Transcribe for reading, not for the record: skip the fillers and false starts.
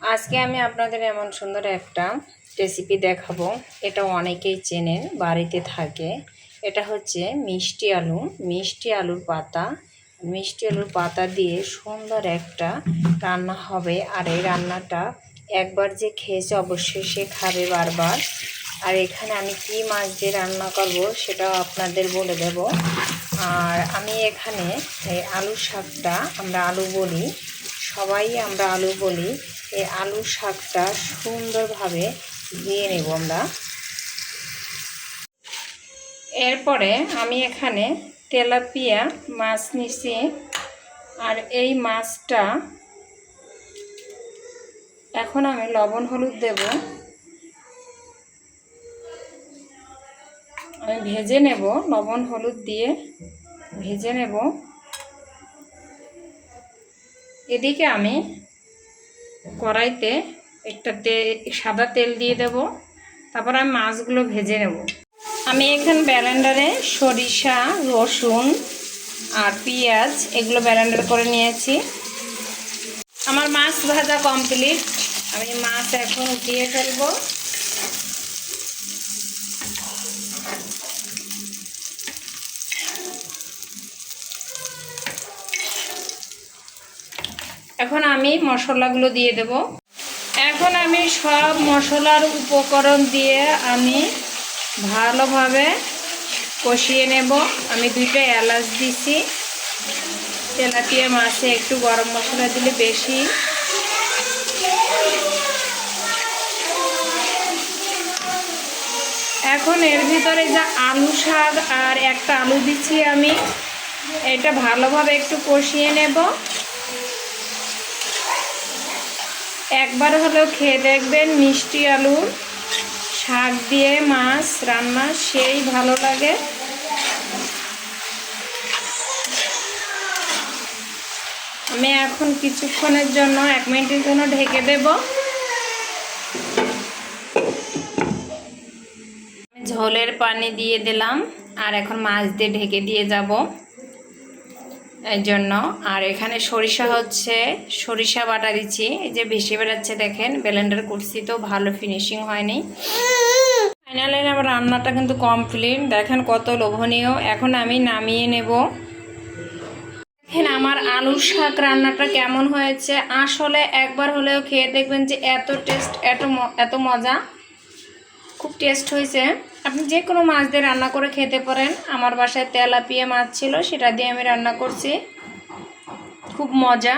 আজকে আমি আপনাদের এমন সুন্দর একটা রেসিপি দেখাবো। এটা অনেকেই চেনেন, বাড়িতে থাকে। এটা হচ্ছে মিষ্টি আলুর পাতা। মিষ্টি আলুর পাতা দিয়ে সুন্দর একটা রান্না হবে। আর এই রান্নাটা একবার যে খেয়েছে অবশ্যই সে খাবে বারবার। আর এখানে আমি কি মাছ দিয়ে রান্না করব সেটাও আপনাদের বলে দেব। আর আমি এখানে এই আলু শাকটা, আমরা আলু বলি, সবাই আমরা আলু বলি, এই আলু শাকটা সুন্দরভাবে দিয়ে নেব আমরা। এরপরে আমি এখানে তেলাপিয়া মাছ নিছি। আর এই মাছটা এখন আমি লবণ হলুদ দেব। আমি ভেজে নেব, লবণ হলুদ দিয়ে ভেজে নেব। এদিকে আমি কড়াইতে একটা সাদা তেল দিয়ে দেব। তারপর আমি মাছগুলো ভেজে নেব। আমি এখানে ব্লেন্ডারে সরিষা, রসুন আর পেঁয়াজ এগুলো ব্লেন্ডার করে নিয়েছি। আমার মাছ ভাজা কমপ্লিট। আমি মাছ এখন উঠিয়ে ফেলবো। এখন আমি মশলাগুলো দিয়ে দেব। এখন আমি সব মশলার উপকরণ দিয়ে আমি ভালোভাবে কষিয়ে নেব। আমি 2টা এলাচ দিছি। তেলাপিয়া মাছে একটু গরম মশলা দিলে বেশি। এখন এর ভিতরে যা আলু শাক আর একটা আলু দিচ্ছি আমি, এটা ভালোভাবে একটু কষিয়ে নেব। একবার হলেও খেয়ে দেখবেন মিষ্টি আলুর শাক দিয়ে মাছ রান্না, সেই ভালো লাগে। আমি এখন কিছুক্ষণের জন্য 1 মিনিটের জন্য ঢেকে দেব। ঝোলের পানি দিয়ে দিলাম আর এখন মাছ দিয়ে ঢেকে দিয়ে যাব এর জন্য। আর এখানে সরিষা বাটা দিচ্ছি। এই যে ভেসে বেড়াচ্ছে, দেখেন ব্লেন্ডার করছি তো ভালো ফিনিশিং হয়নি। ফাইনালি আমার রান্নাটা কিন্তু কমপ্লিট। দেখেন কত লোভনীয়। এখন আমি নামিয়ে নেব। দেখেন আমার আলু শাক রান্নাটা কেমন হয়েছে। আসলে একবার হলেও খেয়ে দেখবেন যে এত টেস্ট, এত মজা, খুব টেস্ট হয়েছে। আপনি যে কোনো মাছ দিয়ে রান্না করে খেতে পারেন। আমার বাসায় তেলাপিয়া মাছ ছিল, সেটা দিয়ে আমি রান্না করছি, খুব মজা।